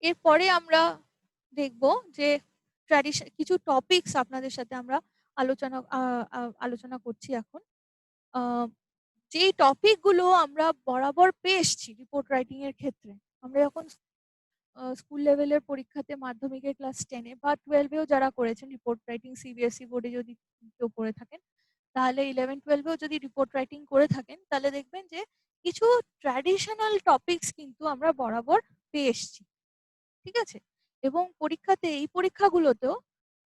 এরপরে আমরা দেখব যে কিছু টপিকস আপনাদের সাথে আমরা আলোচনা করছি এখন। যেই টপিকগুলো আমরা বরাবর পেয়ে এসছি রিপোর্ট রাইটিং এর ক্ষেত্রে, আমরা যখন স্কুল লেভেলের পরীক্ষাতে মাধ্যমিকের ক্লাস 10-এ বা 12-এও যারা করেছেন রিপোর্ট রাইটিং, সিবিএসই বোর্ডে যদি কেউ করে থাকেন, তাহলে 11-12-এও যদি রিপোর্ট রাইটিং করে থাকেন, তাহলে দেখবেন যে কিছু ট্র্যাডিশনাল টপিকস কিন্তু আমরা বরাবর পেয়ে এসছি। ঠিক আছে? এবং পরীক্ষাতে এই পরীক্ষাগুলোতেও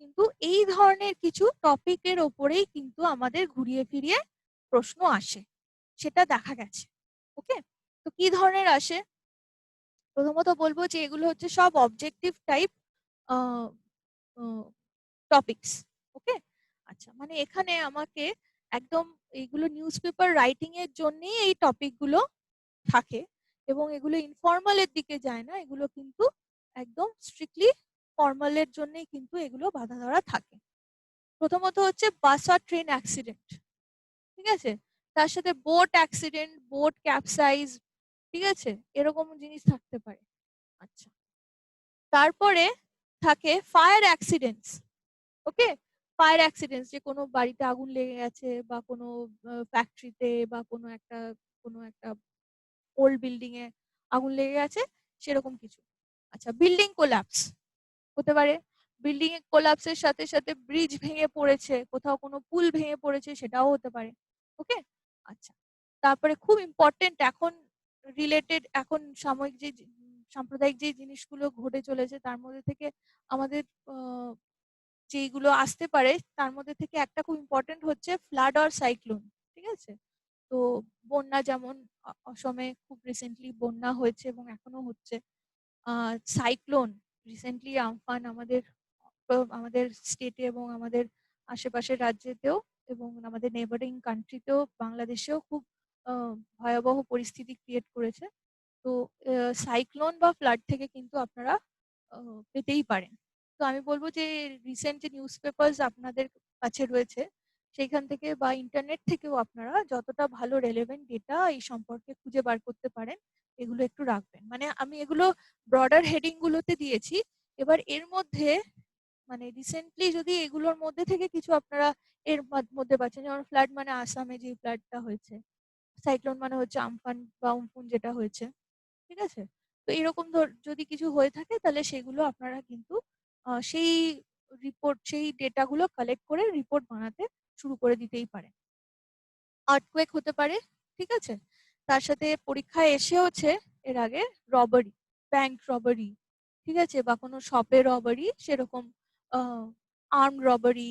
কিন্তু এই ধরনের কিছু টপিকের ওপরেই কিন্তু আমাদের ঘুরিয়ে ফিরিয়ে প্রশ্ন আসে, সেটা দেখা গেছে। ওকে? তো কি ধরনের আসে? প্রথমত বলবো যে এগুলো হচ্ছে সব অবজেক্টিভ টাইপ টপিকস। ওকে? আচ্ছা, মানে এখানে আমাকে একদম এইগুলো নিউজ পেপার রাইটিং এর জন্যই এই টপিকগুলো থাকে, এবং এগুলো ইনফর্মাল এর দিকে যায় না, এগুলো কিন্তু একদম স্ট্রিক্টলি ফর্মাল এর জন্যই কিন্তু এগুলো বাঁধা ধরা থাকে। প্রথমত হচ্ছে বাস আর ট্রেন অ্যাক্সিডেন্ট। ঠিক আছে? তার সাথে বোট অ্যাক্সিডেন্ট, বোট ক্যাপসাইজ, ঠিক আছে, এরকম জিনিস থাকতে পারে। আচ্ছা, তারপরে থাকে ফায়ার অ্যাক্সিডেন্টস। ওকে? ফায়ার অ্যাক্সিডেন্টস, যে কোনো বাড়িতে আগুন লেগে গেছে বা কোনো ফ্যাক্টরিতে বা কোনো একটা ওল্ড বিল্ডিং এ আগুন লেগে গেছে, সেরকম কিছু। আচ্ছা, বিল্ডিং কোল্যাপস হতে পারে। বিল্ডিং এর কোল্যাপসের সাথে সাথে ব্রিজ ভেঙে পড়েছে, কোথাও কোনো পুল ভেঙে পড়েছে, সেটাও হতে পারে। ওকে? আচ্ছা, তারপরে খুব ইম্পর্টেন্ট এখন রিলেটেড, এখন সাম্প্রদায়িক যে জিনিসগুলো ঘটে চলেছে তার মধ্যে থেকে আমাদের যেইগুলো আসতে পারে তার মধ্যে থেকে একটা খুব ইম্পর্টেন্ট হচ্ছে ফ্লাড আর সাইক্লোন। ঠিক আছে? তো বন্যা, যেমন অসমে খুব রিসেন্টলি বন্যা হয়েছে এবং এখনো হচ্ছে। সাইক্লোন রিসেন্টলি আমফান আমাদের স্টেটে এবং আমাদের আশেপাশের রাজ্যেতেও এবং আমাদের নেবারিং কান্ট্রিতেও, বাংলাদেশেও খুব ভয়াবহ পরিস্থিতি ক্রিয়েট করেছে। তো সাইক্লোন বা ফ্লাড থেকে কিন্তু আপনারা পেতেই পারেন। তো আমি বলবো যে রিসেন্ট যে নিউজ পেপার্স আপনাদের কাছে রয়েছে, সেইখান থেকে বা ইন্টারনেট থেকেও আপনারা যতটা ভালো রেলেভেন্ট ডেটা এই সম্পর্কে খুঁজে বার করতে পারেন, এগুলো একটু রাখবেন। মানে আমি এগুলো ব্রডার হেডিং গুলোতে দিয়েছি। এবার এর মধ্যে মানে রিসেন্টলি যদি এগুলোর মধ্যে থেকে কিছু আপনারা এর মধ্যে পাচ্ছেন, যেমন ফ্লাড মানে আসামে যে ফ্লাডটা হয়েছে, সাইক্লোন মানে হচ্ছে আমফান বা উমপুন যেটা হয়েছে। ঠিক আছে? তো এরকম যদি কিছু হয়ে থাকে, তাহলে সেগুলো আপনারা কিন্তু সেই সেই ডেটাগুলো কালেক্ট করে রিপোর্ট বানাতে শুরু করে দিতেই পারেন। আর্থকুয়েক হতে পারে। ঠিক আছে? তার সাথে পরীক্ষায় এসেওছে এর আগে রবারি, ব্যাংক রবারি, ঠিক আছে, বা কোনো শপে রবারি, সেরকম আর্ম রবারি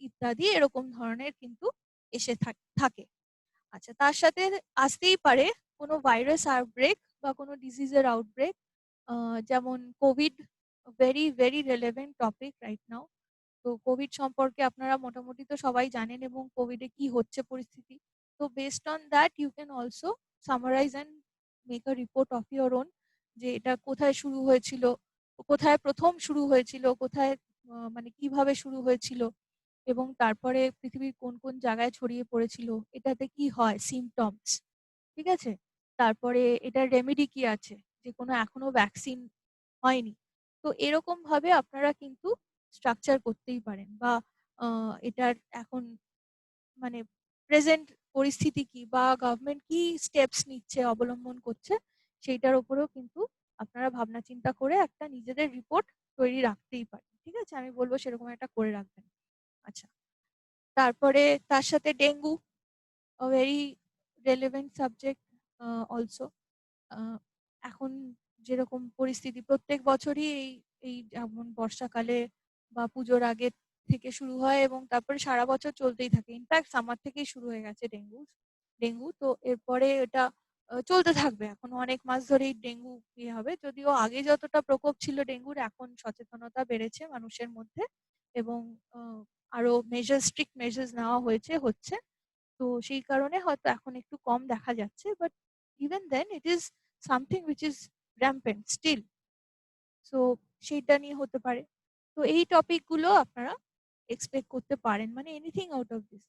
ইত্যাদি এরকম ধরনের কিন্তু এসে থাকে। আচ্ছা, তার সাথে আসতেই পারে কোনো ভাইরাস আউটব্রেক বা কোনো ডিজিজের আউটব্রেক, যেমন Covid, very very relevant topic right now. তো কোভিড সম্পর্কে আপনারা মোটামুটি তো সবাই জানেন এবং কোভিডে কি হচ্ছে পরিস্থিতি। তো based on that you can also summarise and make a report of your own, যে এটা কোথায় শুরু হয়েছিল, কোথায় প্রথম শুরু হয়েছিল, কোথায় মানে কিভাবে শুরু হয়েছিল, এবং তারপরে পৃথিবীর কোন কোন জায়গায় ছড়িয়ে পড়েছিল, এটাতে কি হয় সিমটমস। ঠিক আছে? তারপরে এটার রেমেডি কি আছে, যে কোনো এখনো ভ্যাকসিন হয়নি। তো এরকম ভাবে আপনারা কিন্তু স্ট্রাকচার করতেই পারেন, বা এটার এখন মানে প্রেজেন্ট পরিস্থিতি কি বা গভর্নমেন্ট কি স্টেপস নিচ্ছে, অবলম্বন করছে, সেইটার উপরেও কিন্তু আপনারা ভাবনা চিন্তা করে একটা নিজেদের রিপোর্ট তৈরি রাখতেই পারেন। ঠিক আছে? আমি বলবো সেরকম একটা করে রাখবেন। আচ্ছা, তারপরে তার সাথে dengue, very relevant subject also. এখন যেরকম পরিস্থিতি প্রত্যেক বছরই এই এই যেমন বর্ষাকালে বা পুজোর আগে থেকে শুরু হয় এবং তারপরে সারা বছর চলতেই থাকে। ইনফ্যাক্ট সামার থেকেই শুরু হয়ে গেছে ডেঙ্গু। তো এরপরে এটা চলতে থাকবে। এখন অনেক মাস ধরেই ডেঙ্গু ইয়ে হবে। যদিও আগে যতটা প্রকোপ ছিল ডেঙ্গুর, এখন সচেতনতা বেড়েছে মানুষের মধ্যে এবং আরো স্ট্রিক্ট মেজার্স নেওয়া হচ্ছে। তো সেই কারণে হয়তো এখন একটু কম দেখা যাচ্ছে, but even then it is something which is rampant still. So সেইটা নিয়ে হতে পারে। তো এই টপিক গুলো আপনারা এক্সপেক্ট করতে পারেন, মানে এনিথিং আউট অফ দিস।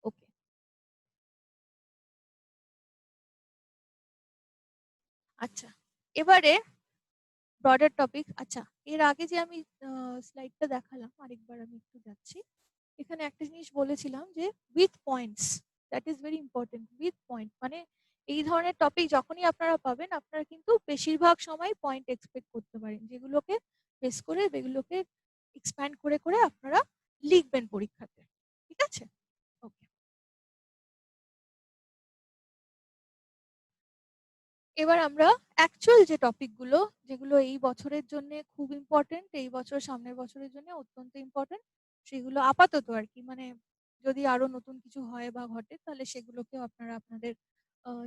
ওকে, আচ্ছা, এবারে ব্রডার টপিক। আচ্ছা, এর আগে যে আমি স্লাইডটা দেখালাম, আরেকবার আমি একটু যাচ্ছি। এখানে একটা জিনিস বলেছিলাম যে with points, that is very important. With point মানে এই ধরনের টপিক যখনই আপনারা পাবেন, আপনারা কিন্তু বেশিরভাগ সময় পয়েন্ট এক্সপেক্ট করতে পারেন, যেগুলোকে বেস করে এগুলোকে এক্সপ্যান্ড করে করে আপনারা লিখবেন পরীক্ষাতে। ঠিক আছে? ওকে। এবার আমরা অ্যাকচুয়াল যে টপিকগুলো, যেগুলো এই বছরের জন্য খুব ইম্পর্টেন্ট, এই বছর সামনের বছরের জন্য অত্যন্ত ইম্পর্টেন্ট, সেগুলো আপাতত আর কি, মানে যদি আরো নতুন কিছু হয় বা ঘটে তাহলে সেগুলোকেও আপনারা আপনাদের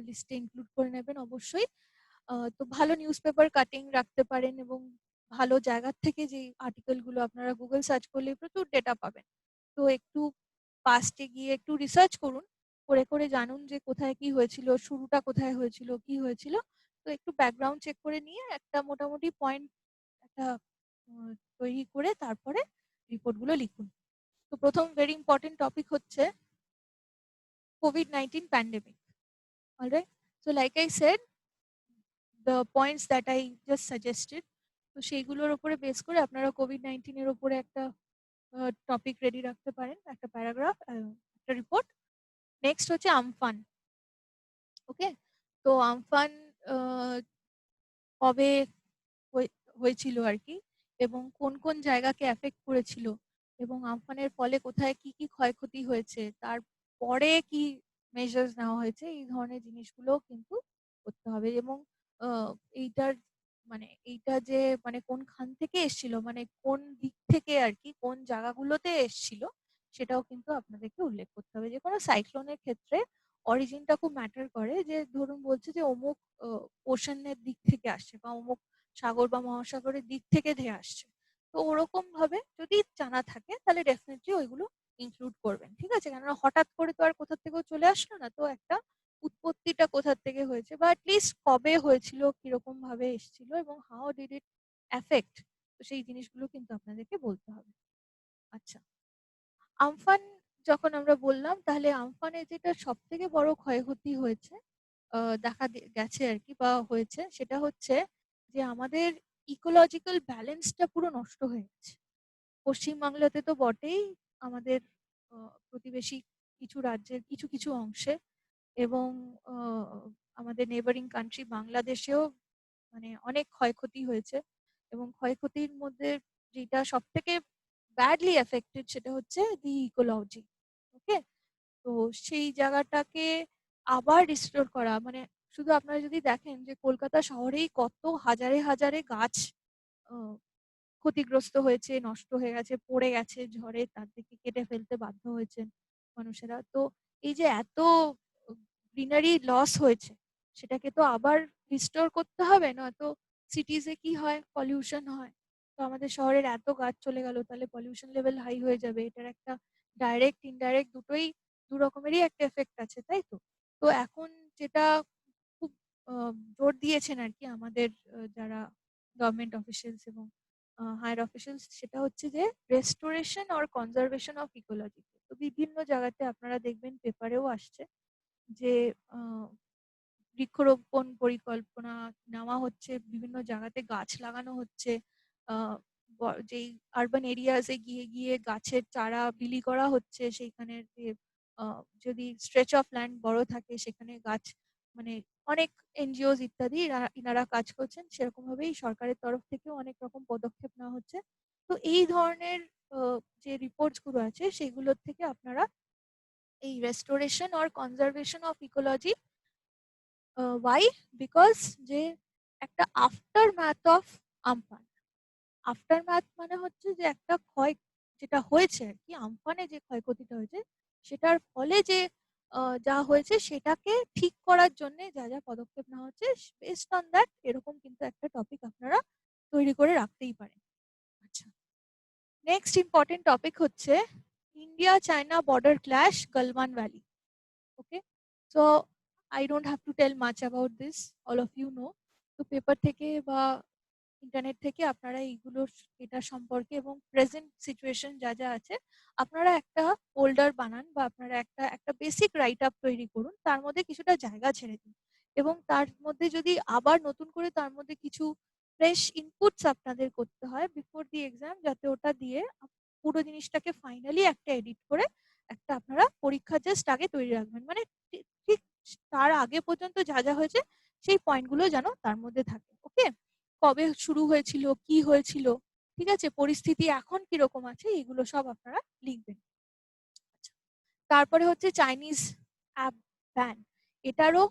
লিস্টে ইনক্লুড করে নেবেন অবশ্যই। তো ভালো নিউজ পেপার কাটিং রাখতে পারেন, এবং ভালো জায়গার থেকে যে আর্টিকেল গুলো আপনারা গুগল সার্চ করলে প্রচুর ডেটা পাবেন। তো একটু পাস্টে গিয়ে একটু রিসার্চ করুন, করে করে জানুন যে কোথায় কি হয়েছিল, শুরুটা কোথায় হয়েছিল, কি হয়েছিল। তো একটু ব্যাকগ্রাউন্ড চেক করে নিয়ে একটা মোটামুটি পয়েন্ট একটা তৈরি করে তারপরে রিপোর্ট গুলো লিখুন। তো প্রথম ভেরি ইম্পর্টেন্ট টপিক হচ্ছে COVID-19 pandemic. All right. So like I said, the points that I just suggested, তো সেইগুলোর উপরে বেস করে আপনারা COVID-19 এর উপরে একটা টপিক রেডি রাখতে পারেন, একটা প্যারাগ্রাফ, একটা রিপোর্ট। নেক্সট হচ্ছে আমফান। ওকে, তো আমফান কবে হয়েছিল আর কি, এবং কোন কোন জায়গাকে এফেক্ট করেছিল, এবং আমফানের ফলে কোথায় কি কি ক্ষয়ক্ষতি হয়েছে, তারপরে কি মেজার্স নেওয়া হয়েছে, এই ধরনের জিনিসগুলো কিন্তু করতে হবে। এবং এইটার মানে এইটা যে মানে কোনখান থেকে এসছিল, মানে কোন দিক থেকে আর কি, কোন জায়গাগুলোতে এসছিল, সেটাও কিন্তু আপনাদেরকে উল্লেখ করতে হবে। যে কোনো সাইক্লোনের ক্ষেত্রে অরিজিনটা খুব ম্যাটার করে, যে ধরুন বলছে যে অমুক ওশানের দিক থেকে আসছে, বা অমুক সাগর বা মহাসাগরের দিক থেকে ধেয়ে আসছে। তো ওরকম ভাবে যদি জানা থাকে তাহলে ডেফিনেটলি ওইগুলো ইনক্লুড করবেন। ঠিক আছে? কেননা হঠাৎ করে তো আর কোথা থেকেও চলে আসলো না, তো একটা উৎপত্তিটা কোথা থেকে হয়েছে, বা অ্যাটলিস্ট কবে হয়েছিল, কিরকম ভাবে এসেছিল, এবং হাউ ডিড ইট এফেক্ট, তো সেই জিনিসগুলো কিন্তু আপনাদেরকে বলতে হবে। আচ্ছা, আমফান যখন আমরা বললাম, তাহলে আমফানে যেটা সব থেকে বড় ক্ষয়ক্ষতি হয়েছে, দেখা গেছে আর কি, বা হয়েছে, সেটা হচ্ছে যে আমাদের ইকোলজিক্যাল ব্যালেন্সটা পুরো নষ্ট হয়ে গেছে। পশ্চিমবাংলাতে তো বটেই, আমাদের প্রতিবেশী কিছু রাজ্যের কিছু কিছু অংশে, এবং আমাদের নেবারিং কান্ট্রি বাংলাদেশেও মানে অনেক ক্ষয়ক্ষতি হয়েছে। এবং ক্ষয়ক্ষতির মধ্যে যেটা সব থেকে ব্যাডলি এফেক্টেড, সেটা হচ্ছে দি ইকোলজি। ওকে, তো সেই জায়গাটাকে আবার রিস্টোর করা, মানে শুধু আপনারা যদি দেখেন যে কলকাতা শহরেই কত হাজারে হাজারে গাছ আহ, ক্ষতিগ্রস্ত হয়েছে, নষ্ট হয়ে গেছে, পড়ে গেছে ঝড়ে, তাদেরকে কেটে ফেলতে বাধ্য হয়েছেন মানুষেরা। তো এই যে এত গ্রিনারি লস হয়েছে, সেটাকে তো আবার রিস্টোর করতে হবে, নয়তো সিটিজে কি হয়, পলিউশন হয়। তো আমাদের শহরের এত গাছ চলে গেল, তাহলে পলিউশন লেভেল হাই হয়ে যাবে। এটার একটা ডাইরেক্ট ইনডাইরেক্ট দুটোই, দু রকমেরই একটা এফেক্ট আছে, তাই তো? তো এখন যেটা খুব জোর দিয়েছেন আর কি আমাদের যারা গভর্নমেন্ট অফিসিয়ালস এবং হায়ার অফিসিয়ালস, সেটা হচ্ছে যে restoration or conservation of ecology. তো বিভিন্ন জায়গাতে আপনারা দেখবেন পেপারেও আসছে যে বৃক্ষরোপণ পরিকল্পনা নেওয়া হচ্ছে, বিভিন্ন জায়গাতে গাছ লাগানো হচ্ছে, যেই আরবান এরিয়াসে গিয়ে গিয়ে গাছের চারা বিলি করা হচ্ছে, সেইখানে যদি স্ট্রেচ অফ ল্যান্ড বড় থাকে সেখানে গাছ, মানে অনেক এনজিওস ইত্যাদি ইনারা কাজ করছেন, সেরকম ভাবেই সরকারের তরফ থেকেও অনেক রকম পদক্ষেপ নেওয়া হচ্ছে। তো এই ধরনের যে রিপোর্টস গুলো আছে, সেগুলোর থেকে আপনারা এই restoration or conservation of ecology, why, because যে একটা aftermath of Amphan. Aftermath মানে হচ্ছে যে একটা ক্ষয় যেটা হয়েছে আর কি, আমফানে যে ক্ষয়ক্ষতিটা হয়েছে, সেটার ফলে যে যা হয়েছে সেটাকে ঠিক করার জন্য যা যা পদক্ষেপ নেওয়া হচ্ছে, বেসড অন দ্যাট এরকম কিন্তু একটা টপিক আপনারা তৈরি করে রাখতেই পারেন। আচ্ছা, নেক্সট ইম্পর্টেন্ট টপিক হচ্ছে India China border clash, Galwan valley. Okay, so I don't have to tell much about this, all of you know. তো পেপার থেকে বা ইন্টারনেট থেকে আপনারা এইগুলোর, এটা সম্পর্কে এবং প্রেজেন্ট সিচুয়েশন যা যা আছে, আপনারা একটা ফোল্ডার বানান, বা আপনারা একটা একটা বেসিক রাইট আপ তৈরি করুন, তার মধ্যে কিছুটা জায়গা ছেড়ে দিন, এবং তার মধ্যে যদি আবার নতুন করে তার মধ্যে কিছু ফ্রেশ ইনপুটস আপনাদের করতে হয় বিফোর দি এক্সাম, যাতে ওটা দিয়ে পুরো জিনিসটাকে ফাইনালি একটা এডিট করে একটা আপনারা পরীক্ষা জাস্ট আগে তৈরি রাখবেন। মানে ঠিক তার আগে পর্যন্ত যা যা হয়েছে সেই পয়েন্টগুলো যেন তার মধ্যে থাকে। ওকে, কবে শুরু হয়েছিল, কি হয়েছিল, ঠিক আছে, পরিস্থিতি এখন কিরকম আছে, এগুলো সব আপনারা লিখবেন। তারপরে হচ্ছে চাইনিজ অ্যাপ ব্যান, এটারও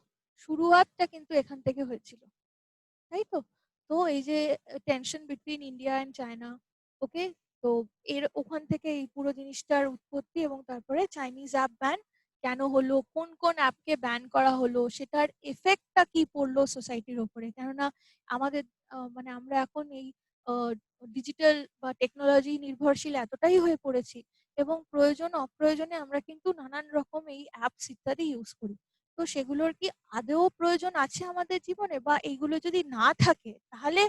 শুরুয়াতটা কিন্তু এখান থেকে হয়েছিল, তাই তো? তো এই যে tension between India and China, okay, তো এর ওখান থেকে এই পুরো জিনিসটার উৎপত্তি, এবং তারপরে চাইনিজ অ্যাপ ব্যান কেন হলো, কোন কোন অ্যাপকে ব্যান করা হলো, সেটার এফেক্টটা কি পড়লো সোসাইটির ওপরে। কেননা আমাদের মানে আমরা এখন এই ডিজিটাল বা টেকনোলজি নির্ভরশীল এতটাই হয়ে পড়েছি, এবং প্রয়োজন অপ্রয়োজনে আমরা কিন্তু নানান রকম এই অ্যাপস ইত্যাদি ইউজ করি। তো সেগুলোর কি আদৌ প্রয়োজন আছে আমাদের জীবনে, বা এইগুলো যদি না থাকে তাহলে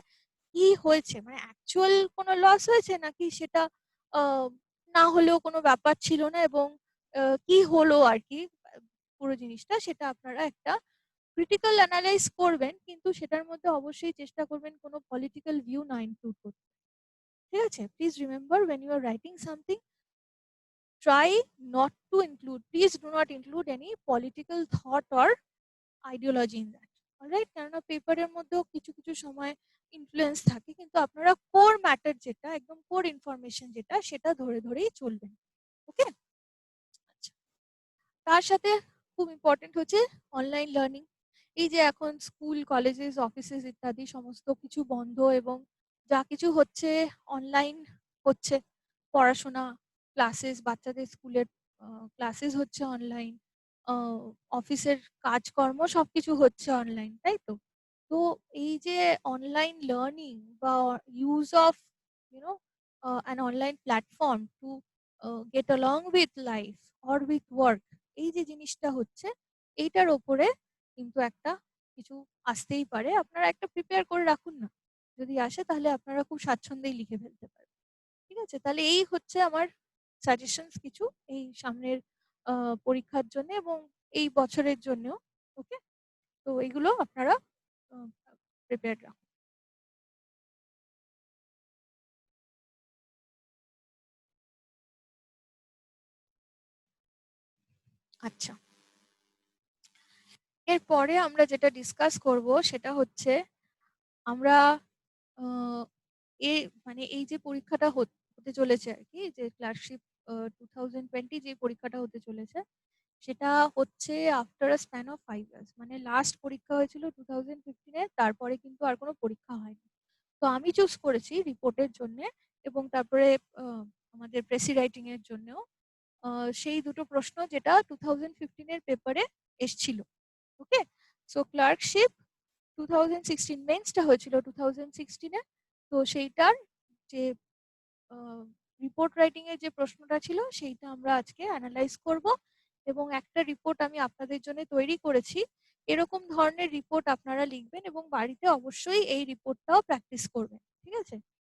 কি হয়েছে, মানে অ্যাকচুয়াল কোনো লস হয়েছে, নাকি সেটা আহ, না হলেও কোনো ব্যাপার ছিল না, এবং কি হলো আর কি পুরো জিনিসটা, সেটা আপনারা একটা ক্রিটিক্যাল অ্যানালাইজ করবেন, কিন্তু সেটার মধ্যে অবশ্যই চেষ্টা করবেন কোনো পলিটিক্যাল ভিউ না ইনক্লুড করতে। ঠিক আছে, please remember when you are writing something, try not to include, please do not include any political thought or ideology in that. Alright, কেননা পেপারের মধ্যেও কিছু কিছু সময় ইনফ্লুয়েন্স থাকে, কিন্তু আপনারা কোর ম্যাটার যেটা, একদম কোর ইনফরমেশন যেটা, সেটা ধরে ধরেই চলবেন। ওকে, আচ্ছা। তার সাথে খুব ইম্পর্টেন্ট হচ্ছে অনলাইন লার্নিং। এই যে এখন স্কুল, কলেজেস, অফিসেস ইত্যাদি সমস্ত কিছু বন্ধ, এবং যা কিছু হচ্ছে অনলাইন হচ্ছে, পড়াশোনা, ক্লাসেস, বাচ্চাদের স্কুলের ক্লাসেস হচ্ছে অনলাইন, অফিসের কাজকর্ম সবকিছু হচ্ছে অনলাইন, তাই তো? তো এই যে অনলাইন লার্নিং বা use of YONO an online platform to get along with life or with work, এই যে জিনিসটা হচ্ছে, এইটার ওপরে কিন্তু একটা কিছু আসতেই পারে। আপনারা একটা প্রিপেয়ার করে রাখুন না, যদি আসে তাহলে আপনারা খুব স্বাচ্ছন্দ্যেই লিখে ফেলতে পারবেন। ঠিক আছে, তাহলে এই হচ্ছে আমার সাজেশনস কিছু এই সামনের পরীক্ষার জন্য এবং এই বছরের জন্যও। ওকে, তো এইগুলো আপনারা প্রিপেয়ার রাখুন। আচ্ছা, এরপরে আমরা যেটা ডিসকাস করব সেটা হচ্ছে, আমরা আহ, মানে এই যে পরীক্ষাটা হতে চলেছে আর কি, যে ক্লার্কশিপ 2020 যে পরীক্ষাটা হতে চলেছে, সেটা হচ্ছে after a span of 5 years. মানে লাস্ট পরীক্ষা হয়েছিল 2015-এ, তারপরে কিন্তু আর কোনো পরীক্ষা হয়নি। তো আমি চুজ করেছি রিপোর্টের জন্য, এবং তারপরে আমাদের প্রেসি রাইটিং এর জন্যও সেই দুটো প্রশ্ন যেটা 2015-এর পেপারে এসছিল। ওকে, সো ক্লার্কশিপ 2016 মেন্সটা হয়েছিল 2016-এ, তো সেইটার যে রিপোর্ট রাইটিং এর যে প্রশ্নটা ছিল সেইটা আমরা আজকে অ্যানালাইজ করব, এবং একটা রিপোর্ট আমি আপনাদের জন্য তৈরি করেছি। এরকম ধরনের রিপোর্ট আপনারা লিখবেন, এবং বাড়িতে অবশ্যই এই রিপোর্টটাও প্র্যাকটিস করবেন। ঠিক আছে,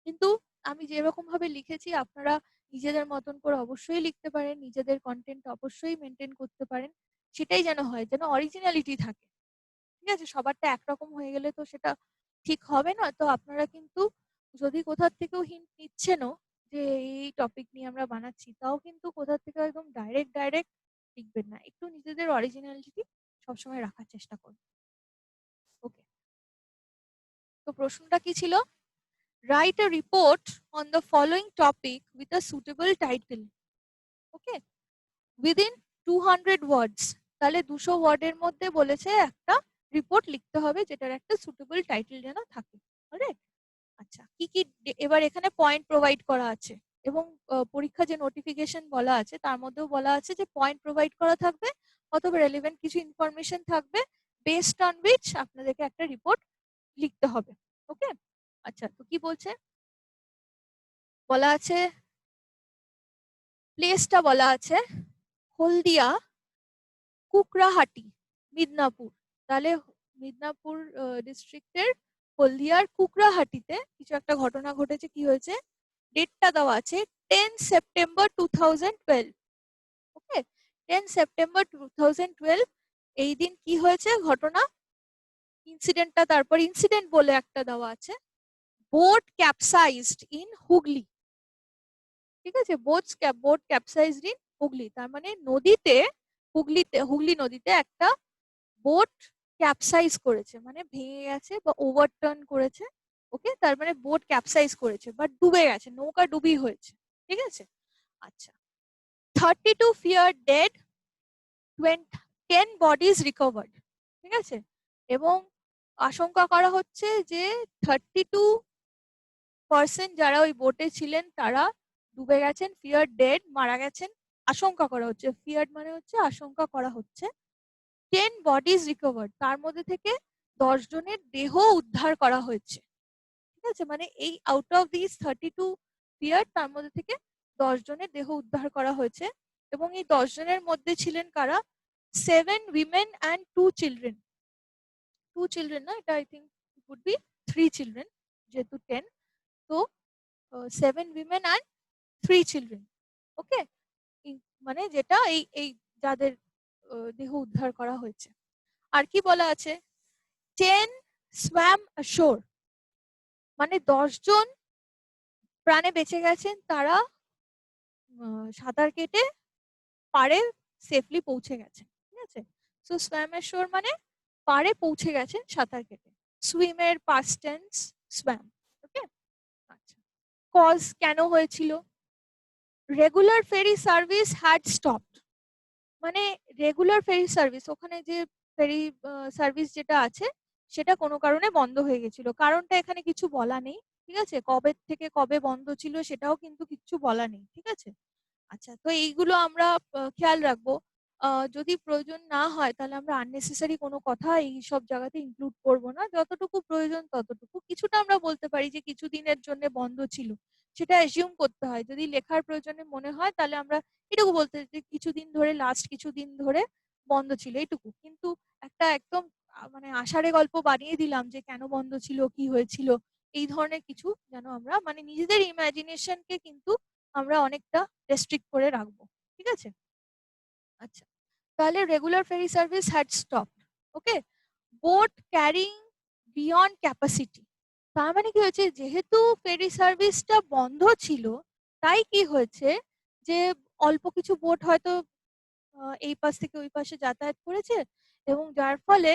কিন্তু আমি যেরকম ভাবে লিখেছি আপনারা নিজেদের মতন করে অবশ্যই লিখতে পারেন, নিজেদের কন্টেন্ট অবশ্যই মেনটেন করতে পারেন, সেটাই যেন হয়, যেন অরিজিনালিটি থাকে। ঠিক আছে, সবারটা একরকম হয়ে গেলে তো সেটা ঠিক হবে না। তো আপনারা কিন্তু যদি কোথার থেকেও হিন্ট নিচ্ছেনও যে এই টপিক নিয়ে আমরা বানাচ্ছি, তাও কিন্তু কোথা থেকে একদম ডাইরেক্ট ডাইরেক্ট লিখবেন না, একটু নিজেদের অরিজিনালিটি সবসময় রাখার চেষ্টা করুন। ওকে, তো প্রশ্নটা কি ছিল? Write a report on the following topic with a suitable title. Okay, within 200 ওয়ার্ডস। তাহলে 200 ওয়ার্ডের মধ্যে বলেছে একটা রিপোর্ট লিখতে হবে, যেটার একটা সুটেবল টাইটেল যেন থাকে। অলরাইট, আচ্ছা, কি কি এবার এখানে পয়েন্ট প্রোভাইড করা আছে, এবং পরীক্ষা যে নোটিফিকেশন বলা আছে তার মধ্যেও বলা আছে যে পয়েন্ট প্রোভাইড করা থাকবে, অথবা রেলেভেন্ট কিছু ইনফরমেশন থাকবে, বেসড অন উইচ আপনাদেরকে একটা রিপোর্ট লিখতে হবে। ওকে, আচ্ছা, তো কি বলছে? বলা আছে, প্লেসটা বলা আছে হলদিয়া, কুকরাহাটি, মিদনাপুর। তাহলে মিদনাপুর ডিস্ট্রিক্টের হলদিয়ার কুকরাহাটিতে কিছু একটা ঘটনা ঘটেছে। কি হয়েছে? ডেটটা দেওয়া আছে 10 সেপ্টেম্বর 2012। ওকে, 10 সেপ্টেম্বর 2012 এই দিন কি হয়েছে ঘটনা, ইনসিডেন্টটা তারপর ইনসিডেন্ট বলে একটা দেওয়া আছে। boat capsized in Hooghly. ঠিক আছে, বোট ক্যাপসাইজড ইন হুগলি, তার মানে নদীতে, হুগলি নদীতে একটা বোট ক্যাপসাইজ করেছে, মানে ভেঙে গেছে বা ওভারটার্ন করেছে। ওকে, তার মানে বোট ক্যাপসাইজ করেছে বাট ডুবে গেছে, নৌকা ডুবি হয়েছে। ঠিক আছে, আচ্ছা। 32 feared dead, 10 bodies recovered। ঠিক আছে, এবং আশঙ্কা করা হচ্ছে যে 32% যারা ওই বোটে ছিলেন তারা ডুবে গেছেন, ফিয়ার ডেড, মারা গেছেন, আশঙ্কা করা হচ্ছে। ফিয়ার মানে হচ্ছে আশঙ্কা করা হচ্ছে। 10 bodies recovered, তার মধ্যে থেকে 10 জনের দেহ উদ্ধার করা হয়েছে। ঠিক আছে, মানে এই আউট অফ দিস 32 ফিয়ার, তার মধ্যে থেকে 10 জনের দেহ উদ্ধার করা হয়েছে। এবং এই 10 জনের মধ্যে ছিলেন কারা? 7 women and 2 children। 2 children না, এটা I think would be 3 children, যেহেতু 10, তো 7 women and 3 children। ওকে, মানে যেটা এই এই যাদের দেহ উদ্ধার করা হয়েছে। আর কি বলা আছে? 10 swam ashore, মানে 10 জন প্রাণে বেঁচে গেছেন, তারা সাঁতার কেটে পাড়ে সেফলি পৌঁছে গেছেন। ঠিক আছে, সো swam ashore মানে পাড়ে পৌঁছে গেছেন সাঁতার কেটে। swim এর past tense swam। ওকে, আচ্ছা। কজ কেন হয়েছিল? Regular ferry service had stopped, মানে রেগুলার ফেরি সার্ভিস, ওখানে যে ফেরি সার্ভিস যেটা আছে সেটা কোনো কারণে বন্ধ হয়ে গেছিল। কারণটা এখানে কিছু বলা নেই। ঠিক আছে, কবে থেকে কবে বন্ধ ছিল সেটাও কিন্তু কিছু বলা নেই। ঠিক আছে, আচ্ছা, তো এইগুলো আমরা খেয়াল রাখবো। যদি প্রয়োজন না হয় তাহলে আমরা আননেসেসারি কোনো কথা এই সব জায়গাতে ইনক্লুড করব না। যতটুকু প্রয়োজন ততটুকু। কিছুটা আমরা বলতে পারি যে কিছু দিনের জন্য বন্ধ ছিল, সেটা অ্যাজিউম করতে হয়। যদি লেখার প্রয়োজনে মনে হয় তাহলে আমরা এটুকু বলতে যে কিছুদিন ধরে, লাস্ট কিছুদিন ধরে বন্ধ ছিল, এইটুকু। কিন্তু একটা একদম মানে আষাঢ়ে গল্প বানিয়ে দিলাম যে কেন বন্ধ ছিল, কি হয়েছিল, এই ধরনের কিছু যেন আমরা মানে নিজেদের ইমাজিনেশনকে কিন্তু আমরা অনেকটা রেস্ট্রিক্ট করে রাখবো। ঠিক আছে, আচ্ছা। তাহলে regular ferry service had stopped. Okay, boat carrying beyond capacity, তার মানে কি হয়েছে? যেহেতু ফেরি সার্ভিসটা বন্ধ ছিল, তাই কি হয়েছে যে অল্প কিছু বোট হয়তো এই পাশ থেকে ওই পাশে যাতায়াত করেছে, এবং যার ফলে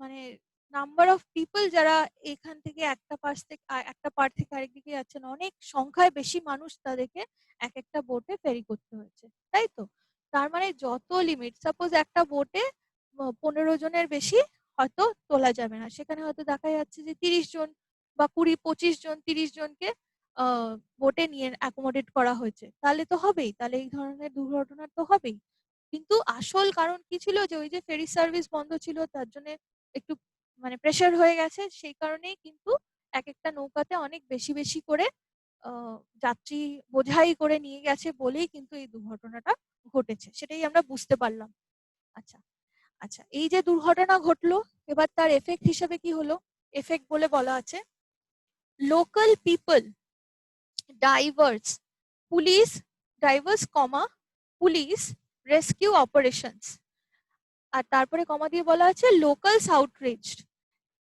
মানে নাম্বার অফ পিপল যারা এখান থেকে একটা পাশ থেকে একটা পার থেকে আরেকদিকে যাচ্ছেন, অনেক সংখ্যায় বেশি মানুষ তাদেরকে এক একটা বোটে ফেরি করতে হয়েছে, তাই তো? তার মানে যত লিমিট, সাপোজ একটা বোটে 15 জনের বেশি হয়তো তোলা যাবে না, সেখানে হয়তো দেখা যাচ্ছে যে 30 জন বা 20-25 জন, 30 জনকে বোটে নিয়ে অ্যাকোমোডেট করা হয়েছে, তাহলে তো হবেই, তাহলে এই ধরনের দুর্ঘটনা তো হবেই। কিন্তু আসল কারণ কি ছিল? যে ওই যে ফেরি সার্ভিস বন্ধ ছিল, তার জন্য একটু মানে প্রেসার হয়ে গেছে, সেই কারণেই কিন্তু এক একটা নৌকাতে অনেক বেশি বেশি করে যাত্রী বোঝাই করে নিয়ে গেছে বলেই কিন্তু এই দুর্ঘটনাটা ঘটেছে, সেটাই আমরা বুঝতে পারলাম। আচ্ছা, আচ্ছা, এই যে দুর্ঘটনা ঘটলো, এবার তার এফেক্ট হিসেবে কি হলো? এফেক্ট বলে বলা আছে local people, divers, police, divers comma police rescue operations, আর তারপরে কমা দিয়ে বলা আছে লোকালস আউটরিচড,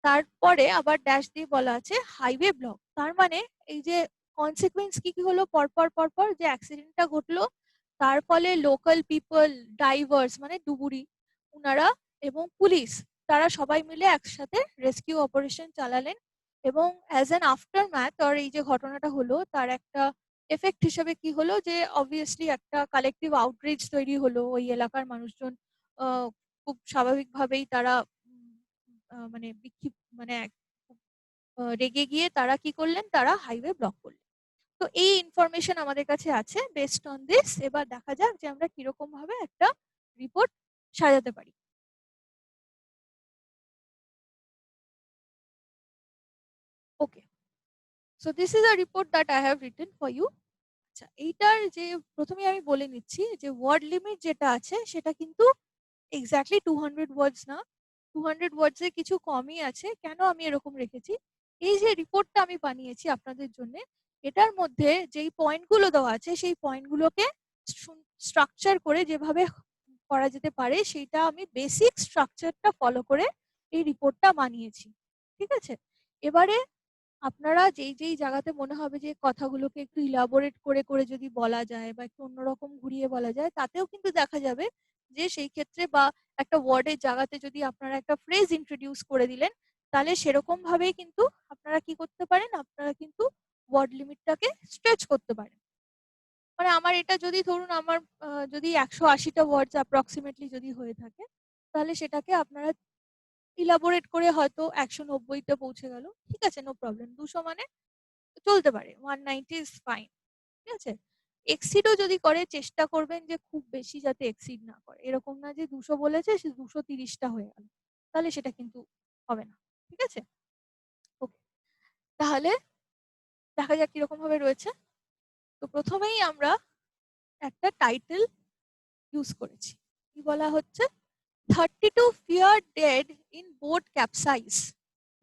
তারপরে আবার ড্যাশ দিয়ে বলা আছে হাইওয়ে ব্লক। তার মানে এই যে কনসিকুয়েন্স কি কি হলো পরপর পরপর, যে অ্যাক্সিডেন্টটা ঘটলো তার ফলে লোকাল পিপল, ডাইভার্স মানে ডুবুরি উনারা, এবং পুলিশ, তারা সবাই মিলে একসাথে রেস্কিউ অপারেশন চালালেন। এবং অ্যাজ অ্যান আফটার ম্যাথ, আর এই যে ঘটনাটা হলো তার একটা এফেক্ট হিসেবে কি হলো, যে অবভিয়াসলি একটা কালেকটিভ আউটরিচ তৈরি হলো। ওই এলাকার মানুষজন খুব স্বাভাবিকভাবেই তারা মানে মানে রেগে গিয়ে তারা কি করলেন, তারা হাইওয়ে ব্লক করলেন। তো এই ইনফরমেশন আমাদের কাছে আছে। বেসড অন দিস এবার দেখা যাক যে আমরা কিরকম ভাবে একটা রিপোর্ট সাজাতে পারি। Okay, so this is a report that I have written for you. আচ্ছা, এইটার যে প্রথমে আমি বলে নিচ্ছি যে ওয়ার্ড লিমিট যেটা আছে সেটা কিন্তু এক্স্যাক্টলি 200 ওয়ার্ডস না, 200 ওয়ার্ডস এর কিছু কমই আছে। কেন আমি এরকম রেখেছি? এই যে রিপোর্টটা আমি বানিয়েছি আপনাদের জন্য, এটার মধ্যে যেই পয়েন্টগুলো দেওয়া আছে সেই পয়েন্টগুলোকে স্ট্রাকচার করে যেভাবে করা যেতে পারে সেইটা আমি বেসিক স্ট্রাকচারটা ফলো করে এই রিপোর্টটা বানিয়েছি। ঠিক আছে, এবারে আপনারা যেই জায়গাতে মনে হবে যে কথাগুলোকে একটু ইলাবোরেট করে করে যদি বলা যায় বা একটু অন্যরকম ঘুরিয়ে বলা যায়, তাতেও কিন্তু দেখা যাবে যে সেই ক্ষেত্রে বা একটা ওয়ার্ডের জায়গাতে যদি আপনারা একটা ফ্রেজ ইন্ট্রোডিউস করে দিলেন, তাহলে সেরকম ভাবেই কিন্তু আপনারা কি করতে পারেন, আপনারা কিন্তু ওয়ার্ড লিমিটটাকে স্ট্রেচ করতে পারেন। মানে আমার এটা যদি ধরুন আমার যদি 180টা ওয়ার্ডস অ্যাপ্রক্সিমেটলি যদি হয়ে থাকে, তাহলে সেটাকে আপনারা ইলাবোরেট করে হয়তো 190তে পৌঁছে গেল, ঠিক আছে, নো প্রবলেম। 200 মানে চলতে পারে, 190 ইজ ফাইন, ঠিক আছে। এক্সিডও যদি করে, চেষ্টা করবেন যে খুব বেশি যাতে এক্সিড না করে, এরকম না যে 200 বলেছে সে 230টা হয়ে গেল, তাহলে সেটা কিন্তু হবে না, ঠিক আছে। ওকে, তাহলে দেখা যাক কিরকম ভাবে রয়েছে। তো প্রথমেই আমরা একটা টাইটেল ইউজ করেছি, কি বলা হচ্ছে, 32 fear dead in boat capsize.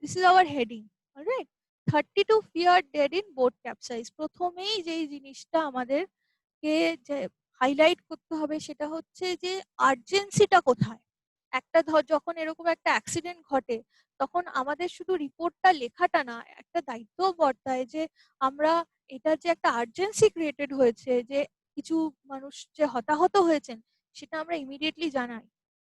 This is our heading. Alright. 32 fear dead in boat capsize. প্রথমেই যেই জিনিসটা আমাদেরকে যে হাইলাইট করতে হবে সেটা হচ্ছে যে আর্জেন্সিটা কোথায়। একটা যখন এরকম একটা অ্যাক্সিডেন্ট ঘটে, তখন আমাদের শুধু রিপোর্টটা লেখাটা না, একটা দায়িত্বও বর্তায় যে আমরা এটার যে একটা আর্জেন্সি ক্রিয়েটেড হয়েছে, যে কিছু মানুষ যে হতাহত হয়েছেন, সেটা আমরা ইমিডিয়েটলি জানাই।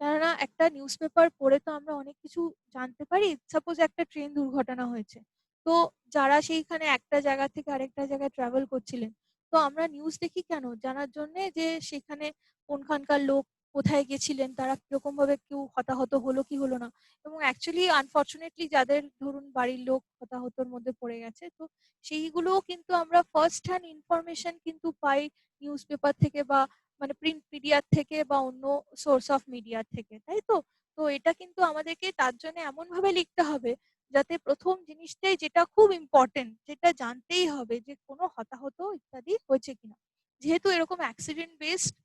কেননা একটা নিউজ পেপার পড়ে তো আমরা অনেক কিছু জানতে পারি। সাপোজ একটা ট্রেন দুর্ঘটনা হয়েছে, তো যারা সেইখানে একটা জায়গা থেকে আরেকটা জায়গায় ট্রাভেল করছিলেন, তো আমরা নিউজ দেখি কেন, জানার জন্য যে সেখানে কোনখানকার লোক কোথায় গেছিলেন, তারা কিরকম ভাবে কেউ হতাহত হলো কি হলো না। এবং অ্যাকচুয়ালি আনফরচুনেটলি যাদের ধরুন বাড়ির লোক হতাহতর মধ্যে পড়ে গেছে, তো সেইগুলোও কিন্তু আমরা ফার্স্ট হ্যান্ড ইনফরমেশন কিন্তু পাই নিউজ পেপার থেকে বা মানে প্রিন্ট মিডিয়ার থেকে বা অন্য সোর্স অফ মিডিয়ার থেকে, তাই তো। তো এটা কিন্তু আমাদেরকে তার জন্য এমন ভাবে লিখতে হবে যাতে প্রথম জিনিসটাই যেটা খুব ইম্পর্টেন্ট, যেটা জানতেই হবে যে কোনো হতাহত ইত্যাদি হয়েছে কিনা। যেহেতু এরকম অ্যাক্সিডেন্ট বেসড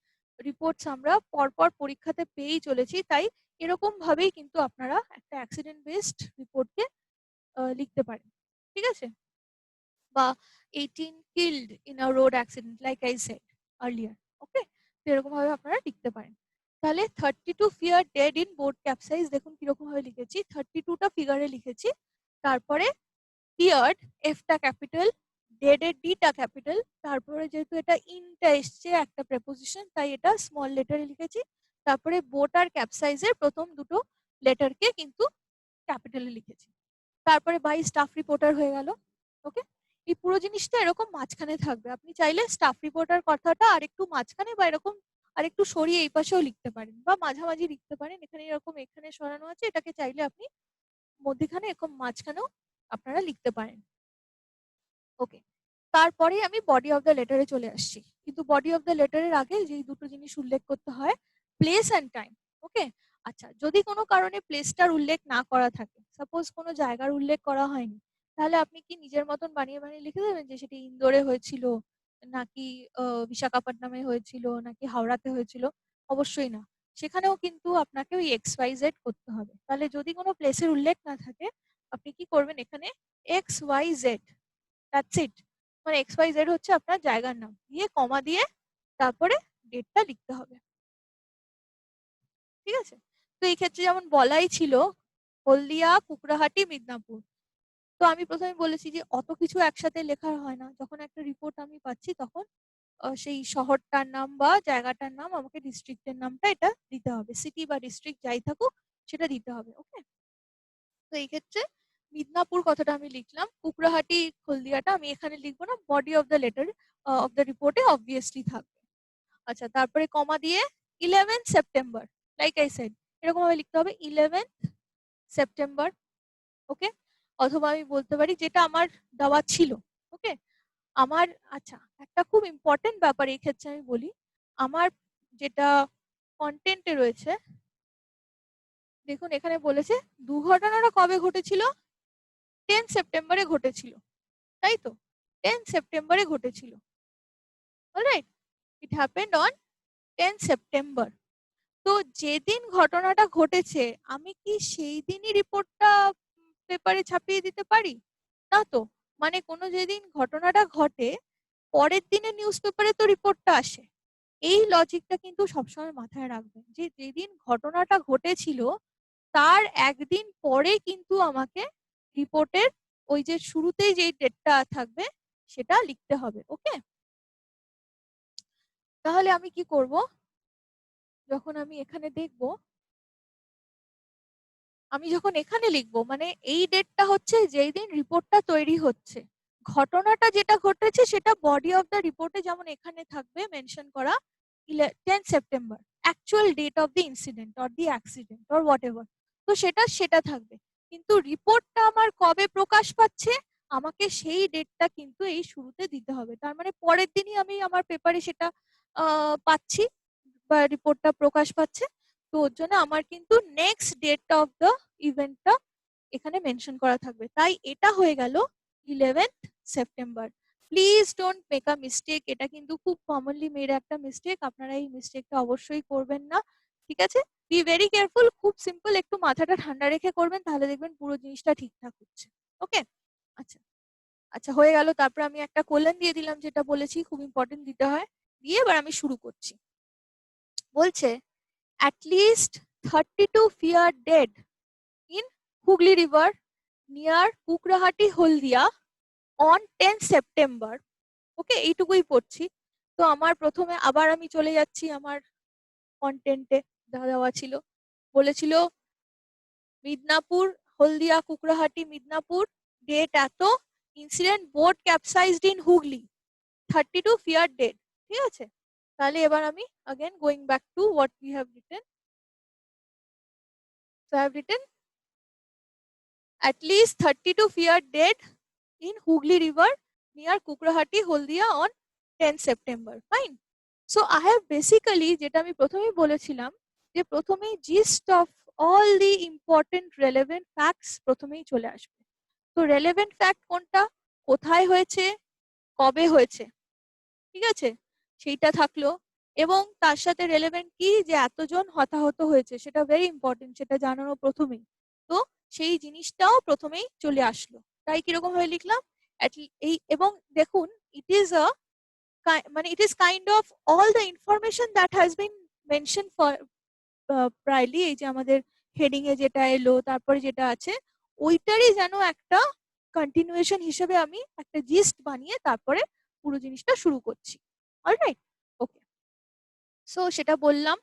রিপোর্টস আমরা পরপর পরীক্ষাতে পেয়েই চলেছি, তাই এরকম ভাবেই কিন্তু আপনারা একটা অ্যাক্সিডেন্ট বেসড রিপোর্টকে লিখতে পারেন, ঠিক আছে। বা 18 killed in a road accident like I said earlier, ওকে। তো এরকম ভাবে আপনারা লিখতে পারেন। তাহলে 32 fear dead in boat capsize, দেখুন কিরকম ভাবে লিখেছি, 32টা ফিগারে লিখেছি। তারপরে feared, এফটা ক্যাপিটাল, ডেড এর ডিটা ক্যাপিটাল, তারপরে যেহেতু এটা ইনটা এসছে একটা প্রেপোজিশন, তাই এটা স্মল লেটারে লিখেছি। তারপরে বোট আর ক্যাপসাইজের প্রথম দুটো লেটারকে কিন্তু ক্যাপিটালে লিখেছি। তারপরে বাই স্টাফ রিপোর্টার হয়ে গেল, ওকে। এই পুরো জিনিসটা এরকম মাঝখানে থাকবে, আপনি চাইলে স্টাফ রিপোর্টার কথাটা আরেকটু মাঝখানে বা এরকম আরেকটু সরিয়ে এই পাশেও লিখতে পারেন বা মাঝামাঝি লিখতে পারেন, এখানে এরকম এখানে সরানো আছে, এটাকে চাইলে আপনি মধ্যখানে এরকম মাঝখানেও আপনারা লিখতে পারেন, ওকে। তারপরে আমি বডি অফ দ্য লেটারে চলে আসছি, কিন্তু বডি অফ দ্য লেটারের আগে যেই দুটো জিনিস উল্লেখ করতে হয়, প্লেস অ্যান্ড টাইম, ওকে। আচ্ছা, যদি কোনো কারণে প্লেসটার উল্লেখ না করা থাকে, সাপোজ কোনো জায়গার উল্লেখ করা হয়নি, তাহলে আপনি কি নিজের মতন বানিয়ে বানিয়ে লিখে দেবেন যে সেটা ইন্দোরে হয়েছিল নাকি বিশাখাপট্টনামে হয়েছিল নাকি হাওড়াতে হয়েছিল? অবশ্যই না। সেখানেও কিন্তু আপনাকে ওই এক্স ওয়াই জেড করতে হবে। তাহলে যদি কোনো প্লেসের উল্লেখ না থাকে, আপনি কি করবেন, এখানে X Y Z, that's it. মানে এক্স ওয়াই জেড হচ্ছে আপনার জায়গার নাম, দিয়ে কমা দিয়ে তারপরে ডেটটা লিখতে হবে, ঠিক আছে। তো এই ক্ষেত্রে যেমন বলাই ছিল হলদিয়া, কুকড়াহাটি, মিদনাপুর। তো আমি প্রথমে বলেছি যে অত কিছু একসাথে লেখা হয় না, যখন একটা রিপোর্ট আমি পাচ্ছি তখন সেই শহরটার নাম বা জায়গাটার নাম, আমাকে ডিস্ট্রিক্টের নামটা এটা দিতে হবে, সিটি বা ডিস্ট্রিক্ট যাই থাকুক সেটা দিতে হবে, ওকে। তো এই ক্ষেত্রে মিদনাপুর কথাটা আমি লিখলাম, কুকড়াহাটি হলদিয়াটা আমি এখানে লিখবো না, body of the letter of the রিপোর্টে অবভিয়াসলি থাকবে। আচ্ছা, তারপরে কমা দিয়ে 11 সেপ্টেম্বর, লাইক আই সেড, এরকম ভাবে লিখতে হবে 11 সেপ্টেম্বর, ওকে। অথবা আমি বলতে পারি যেটা আমার দেওয়া ছিল, ওকে। আমার আচ্ছা, একটা খুব ইম্পর্টেন্ট ব্যাপার এই ক্ষেত্রে আমি বলি, আমার যেটা কন্টেন্টে রয়েছে, দেখুন এখানে বলেছে দুর্ঘটনাটা কবে ঘটেছিল, 10 সেপ্টেম্বরে ঘটেছিল, তাই তো, 10 সেপ্টেম্বরে ঘটেছিল, alright, it happened on 10 September. তো যেদিন ঘটনাটা ঘটেছে, আমি কি সেই দিনই রিপোর্টটা পেপারে ছাপিয়ে দিতে পারি? না তো। মানে কোনো যেদিন ঘটনাটা ঘটে, পরের দিনের নিউজ পেপারে তো রিপোর্টটা আসে। এই লজিকটা কিন্তু সবসময় মাথায় রাখবেন যে যেদিন ঘটনাটা ঘটেছিল তার একদিন পরে কিন্তু আমাকে রিপোর্টের ওই যে শুরুতেই যেই ডেটটা থাকবে সেটা লিখতে হবে। ওকে, তাহলে আমি কি করব, যখন আমি এখানে দেখব, আমি যখন এখানে লিখবো মানে এই ডেটটা হচ্ছে যেই দিন রিপোর্টটা তৈরি হচ্ছে, ঘটনাটা যেটা ঘটেছে সেটা বডি অফ দ্য রিপোর্টে যেমন এখানে থাকবে মেনশন করা 10 September, actual date of the incident or the accident or whatever, তো সেটা থাকবে। কিন্তু রিপোর্টটা আমার কবে প্রকাশ পাচ্ছে, আমাকে সেই ডেটটা কিন্তু এই শুরুতে দিতে হবে। তার মানে পরের দিনই আমি আমার পেপারে সেটা পাচ্ছি বা রিপোর্টটা প্রকাশ পাচ্ছে। তো ওর জন্য আমার কিন্তু নেক্সট ডেট অফ দ্য ইভেন্টটা এখানে মেনশন করা থাকবে। তাই এটা হয়ে গেল 11th September. Please don't make a mistake, এটা কিন্তু খুব কমনলি মেয়ের একটা মিস্টেক, আপনারা এই মিস্টেকটা অবশ্যই করবেন না। ঠিক আছে, বি ভেরি কেয়ারফুল, খুব সিম্পল, একটু মাথাটা ঠান্ডা রেখে করবেন, তাহলে দেখবেন পুরো জিনিসটা ঠিকঠাক হচ্ছে। ওকে, আচ্ছা আচ্ছা হয়ে গেল। তারপর আমি একটা কোলন দিয়ে দিলাম, যেটা বলেছি খুব ইম্পর্টেন্ট দিতে হয়। দিয়ে এবার আমি শুরু করছি। বলছে at least 32 fear dead in Hooghly River near Kukrahati, Haldia on 10 September. Okay, এইটুকুই পড়ছি। তো আমার প্রথমে আবার আমি চলে যাচ্ছি আমার কন্টেন্টে, যা দেওয়া ছিল। বলেছিল মিদনাপুর, হলদিয়া, কুকরাহাটি, মিদনাপুর, ডেট এত, incident, boat capsized in Hooghly, 32 fear dead। ঠিক আছে, তাহলে এবার আমি again going back to what we have written. So I have written at least 32 fear dead in Hooghly River near Kukrahati, Haldia on 10 September. Fine. So I have basically, যেটা আমি প্রথমেই বলেছিলাম যে প্রথমেই gist of all the important relevant facts প্রথমেই চলে আসবে। তো relevant fact কোনটা, কোথায় হয়েছে, কবে হয়েছে, ঠিক আছে, সেইটা থাকলো। এবং তার সাথে রেলেভেন্ট কি, যে এতজন হতাহত হয়েছে, সেটা ভেরি ইম্পর্টেন্ট, সেটা জানানো প্রথমেই। তো সেই জিনিসটাও প্রথমেই চলে আসলো। তাই কিরকম ভাবে লিখলাম, এই, এবং দেখুন ইট ইজ আ মানে it is kind of all the information that has been mention for priorly, এই যে আমাদের হেডিং এ যেটা এলো তারপরে যেটা আছে, ওইটারই যেন একটা কন্টিনিউয়েশন হিসেবে আমি একটা জিস্ট বানিয়ে তারপরে পুরো জিনিসটা শুরু করছি। অলরাইট, ওকে, সো সেটা বললাম।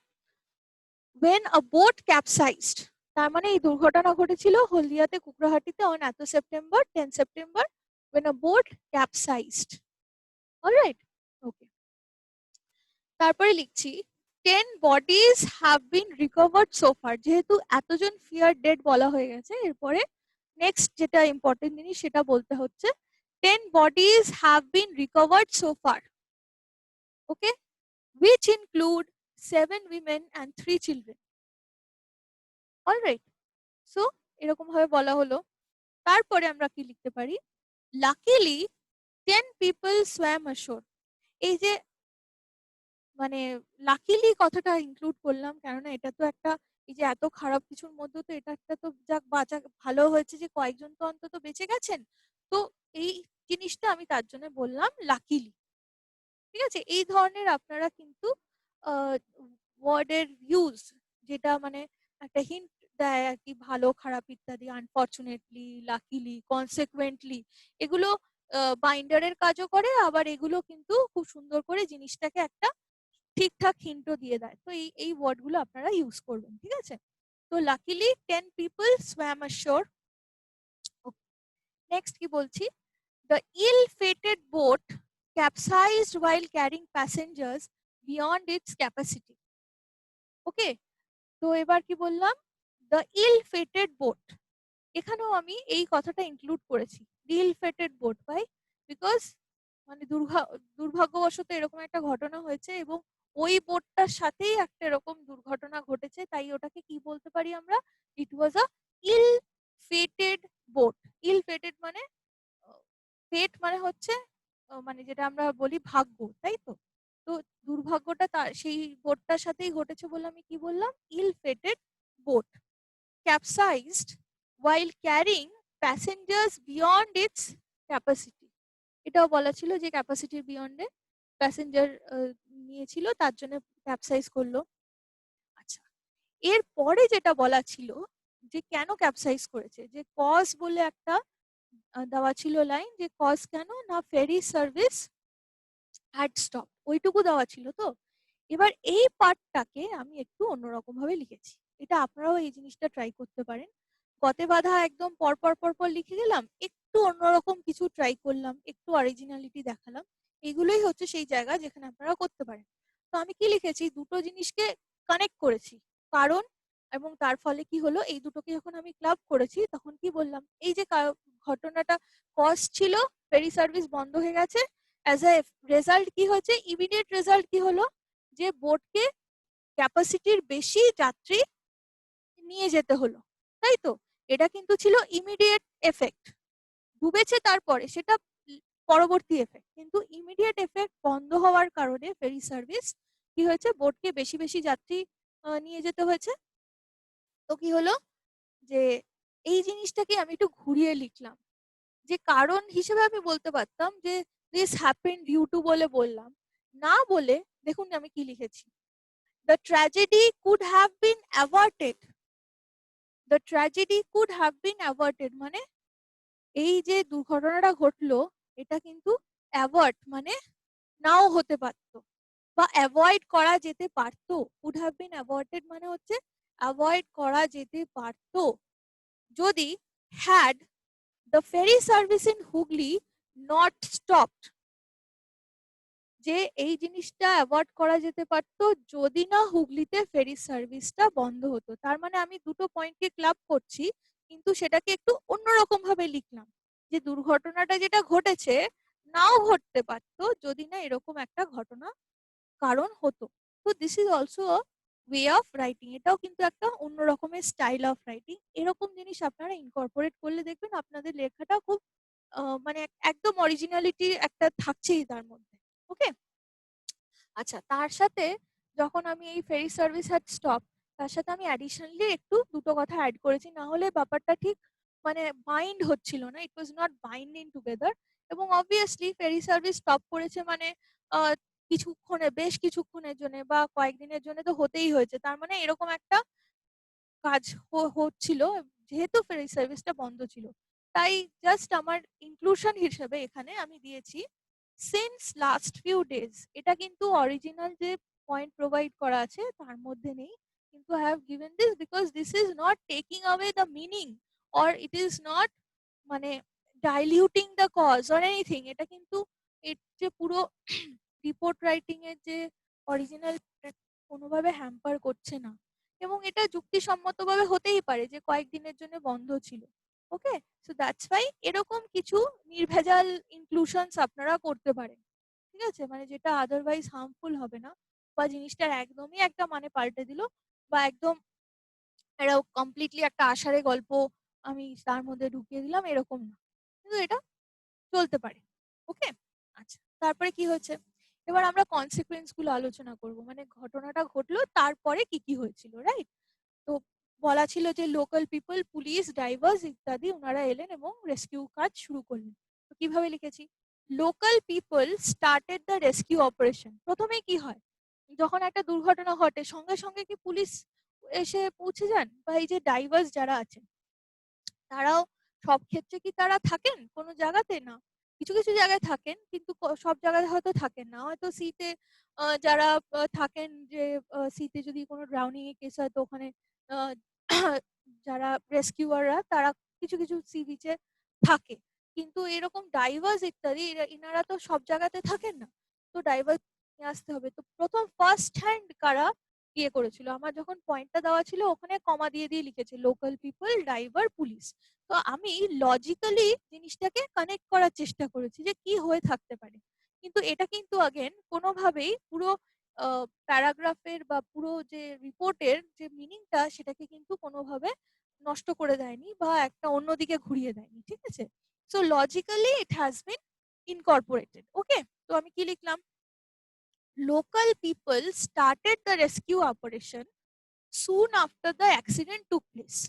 when a boat capsized, তার মানে এই দুর্ঘটনা ঘটেছিল হলদিয়াতে, কুকরাহাটিতে on এত September, 10 September, when a boat capsized. Alright, okay, তারপরে লিখছি 10 bodies have been recovered so far। যেহেতু এতজন fear dead বলা হয়ে গেছে, এরপরে নেক্সট যেটা ইম্পর্টেন্ট জিনিস সেটা বলতে হচ্ছে 10 bodies have been recovered so far, okay, which include 7 women and 3 children. Alright, so এরকম ভাবে বলা হলো। তারপরে আমরা কি লিখতে পারি, লাকিলি 10 people swam ashore। এই যে মানে লাকিলি কথাটা ইনক্লুড করলাম কেননা এটা তো একটা, এই যে এত খারাপ কিছুর মধ্যে তো এটা একটা, তো যাক বাঁচা, ভালো হয়েছে যে কয়েকজন তো অন্তত বেঁচে গেছেন। তো এই জিনিসটা আমি তার জন্য বললাম লাকিলি। ঠিক আছে, এই ধরনের আপনারা কিন্তু ওয়ার্ডের ইউজ, যেটা মানে একটা হিন্ট দেয় আর কি, ভালো খারাপ ইত্যাদি, আনফরচুনেটলি, লাকিলি, কনসিকুয়েন্টলি, এগুলো বাইন্ডারের কাজও করে, আবার এগুলো কিন্তু খুব সুন্দর করে জিনিসটাকে একটা ঠিকঠাক হিন্টও দিয়ে দেয়। তো এই ওয়ার্ডগুলো আপনারা ইউজ করবেন। ঠিক আছে, তো luckily 10 people swam ashore। Next কি বলছি, the ill-fated boat capsized while carrying passengers beyond its capacity. ওকে, তো এবার কি বললাম, the ill-fated boat, এখানেও আমি এই কথাটা ইনক্লুড করেছি, the ill-fated boat, by because মানে দুর্ভাগ্যবশত এরকম একটা ঘটনা হয়েছে এবং ওই বোটটার সাথেই একটা এরকম দুর্ঘটনা ঘটেছে, তাই ওটাকে কি বলতে পারি আমরা, ইট ওয়াজ আ ইল ফেটেড বোট। ইল ফেটেড মানে, ফেট মানে হচ্ছে মানে যেটা আমরা বলি ভাগ্য, তাই তো। তো দুর্ভাগ্যটা তার সেই বোটটার সাথেই ঘটেছে বলে আমি কি বললাম, ইল faded boat ক্যাপসাইজড while carrying passengers beyond its capacity। এটাও বলা ছিল যে ক্যাপাসিটির বিয়ন্ডে প্যাসেঞ্জার নিয়েছিল, তার জন্য ক্যাপসাইজ করলো। আচ্ছা, এর পরে যেটা বলা ছিল যে কেন ক্যাপসাইজ করেছে, যে কজ বলে একটা দেওয়া ছিল লাইন যে কজ কেন না ফেরি সার্ভিস হ্যাড স্টপ, ওইটুকু দেওয়া ছিল তো। এবার এই পার্টটাকে আমি একটু অন্যরকম ভাবে লিখেছি। এটা আপনারাও এই জিনিসটা ট্রাই করতে পারেন। গতে বাঁধা একদম পরপর পরপর লিখে গেলাম, একটু অন্যরকম কিছু ট্রাই করলাম, একটু অরিজিনালিটি দেখালাম। এগুলোই হচ্ছে সেই জায়গা যেখানে আপনারা করতে পারেন। তো আমি কি লিখেছি, দুটো জিনিসকে কানেক্ট করেছি, কারণ এবং তার ফলে কি হলো, এই দুটোকে যখন আমি ক্লাব করেছি তখন কি বললাম, এই যে ঘটনাটা কজ ছিল, ফেরি সার্ভিস বন্ধ হয়ে গেছে, অ্যাজ এ রেজাল্ট কি হয়েছে, ইমিডিয়েট রেজাল্ট কি হলো, যে বোটকে ক্যাপাসিটির বেশি যাত্রী নিয়ে যেতে হলো, তাই তো? এটা কিন্তু ছিল ইমিডিয়েট এফেক্ট। ডুবেছে তারপরে, সেটা পরবর্তী এফেক্ট, কিন্তু ইমিডিয়েট এফেক্ট বন্ধ হওয়ার কারণে ফেরি সার্ভিস কি হয়েছে, বোটকে বেশি বেশি যাত্রী নিয়ে যেতে হয়েছে। তো কি হলো, যে এই জিনিসটাকে আমি একটু ঘুরিয়ে লিখলাম, যে কারণ হিসেবে আমি বলতে পারতাম যে দিস হ্যাপেন ডিউ টু বলে বললাম, না বলে দেখুন আমি কি লিখেছি, the tragedy could have been averted, the tragedy could have been averted মানে এই যে দুর্ঘটনাটা ঘটলো এটা কিন্তু অ্যাভার্ট মানে নাও হতে পারতো বা অ্যাভয়েড করা যেতে পারতো। কুড হ্যাভ বিন অ্যাভয়েডেড মানে হচ্ছে অ্যাভয়েড করা যেতে পারতো যদি had the ferry service in Hooghly not stopped, যে এই জিনিসটা অ্যাভয়েড করা যেতে পারতো যদি না হুগলিতে ফেরি সার্ভিসটা বন্ধ হতো। তার মানে আমি দুটো পয়েন্টকে ক্লাব করছি, কিন্তু সেটাকে একটু অন্যরকম ভাবে লিখলাম, যে দুর্ঘটনাটা যেটা ঘটেছে নাও ঘটতে পারতো যদি না এরকম একটা ঘটনা কারণ হতো। তো this is also way of writing, এটাও কিন্তু একটা অন্য রকমের স্টাইল অফ রাইটিং। এরকম জিনিস আপনারা ইনকর্পোরেট করলে দেখবেন আপনাদের লেখাটা খুব মানে একদম অরিজিনালিটি একটা থাকছেই তার মধ্যে। ওকে, আচ্ছা, তার সাথে যখন আমি এই ফেরি সার্ভিস হ্যাড স্টপ, তার সাথে আমি অ্যাডিশনালি একটু দুটো কথা অ্যাড করেছি, না হলে ব্যাপারটা ঠিক মানে বাইন্ড হচ্ছিল না, ইট ওয়াজ নট বাইন্ডিং টুগেদার। এবং অবভিয়াসলি ফেরি সার্ভিস স্টপ করেছে মানে কিছুক্ষণে, বেশ কিছুক্ষণের জন্য বা কয়েকদিনের জন্য তো হতেই হয়েছে, তার মানে এরকম একটা কাজ হচ্ছিল যেহেতু ফেরি সার্ভিসটা বন্ধ ছিল। তাই জাস্ট আমার ইনক্লুশন হিসেবে এখানে আমি দিয়েছি সিন্স লাস্ট ফিউ ডেজ। এটা কিন্তু অরিজিনাল যে পয়েন্ট প্রোভাইড করা আছে তার মধ্যে নেই, কিন্তু I have given this because this is not taking away the meaning or it is not মানে ডাইলিউটিং দ্য কজ অর এনিথিং। এটা কিন্তু এর যে পুরো রিপোর্ট রাইটিং এর যে অরিজিনাল কোনোভাবে হ্যাম্পার করছে না, এবং এটা যুক্তিসম্মতভাবে হতেই পারে যে কয়েকদিনের জন্য বন্ধ ছিল। ওকে, সো দ্যাটস ওয়াই এরকম কিছু নির্ভেজাল ইনক্লুশনস আপনারা করতে পারেন, ঠিক আছে, মানে যেটা আদারওয়াইজ হার্মফুল হবে না বা জিনিসটার একদমই একটা মানে পাল্টে দিল, বা একদম এটা কমপ্লিটলি একটা আষাঢ়ে গল্প আমি তার মধ্যে ঢুকিয়ে দিলাম, এরকম না, কিন্তু এটা চলতে পারে। ওকে, আচ্ছা, তারপরে কি হয়েছে, এবার আমরা কনসিকুয়েন্স গুলো আলোচনা করব, মানে ঘটনাটা ঘটলো তারপরে কি কি হয়েছিল, রাইট? তো বলা ছিল যে লোকাল পিপল, পুলিশ, ড্রাইভার্স ইত্যাদি ওনারা এলেন এবং রেস্কিউ কাজ শুরু করলেন। তো কিভাবে লিখেছি, local people started the rescue operation. প্রথমে কি হয়, যখন একটা দুর্ঘটনা ঘটে সঙ্গে সঙ্গে কি পুলিশ এসে পৌঁছে যান, বা এই যে ড্রাইভার্স যারা আছেন তারাও সব ক্ষেত্রে কি তারা থাকেন কোনো জায়গাতে, না কিছু কিছু জায়গায় থাকেন, কিন্তু সব জায়গায় হয়তো থাকেন না, হয়তো সিতে যারা থাকেন, যে সিতে যদি কোনো ড্রাউনিং এর কেস হয় তো ওখানে আহ, যারা রেস্কিউয়াররা তারা কিছু কিছু সি বিচে থাকে, কিন্তু এরকম ডাইভার্স ইত্যাদি এনারা তো সব জায়গাতে থাকেন না, তো ডাইভার্স নিয়ে আসতে হবে। তো প্রথম ফার্স্ট হ্যান্ড কারা ইয়ে করেছিল, আমার যখন পয়েন্টটা দেওয়া ছিল ওখানে কমা দিয়ে দিয়ে লিখেছে লোকাল পিপল, ড্রাইভার, পুলিশ। তো আমি লজিক্যালি জিনিসটাকে কানেক্ট করার চেষ্টা করেছি যে কি হয়ে থাকতে পারে, কিন্তু এটা কিন্তু আগেন কোনোভাবেই পুরো প্যারাগ্রাফের বা পুরো যে রিপোর্টের যে মিনিংটা সেটাকে কিন্তু কোনোভাবে নষ্ট করে দেয়নি বা একটা অন্যদিকে ঘুরিয়ে দেয়নি, ঠিক আছে? So logically it has been incorporated. Okay, তো আমি কি লিখলাম, local people started the rescue operation soon after the accident took place।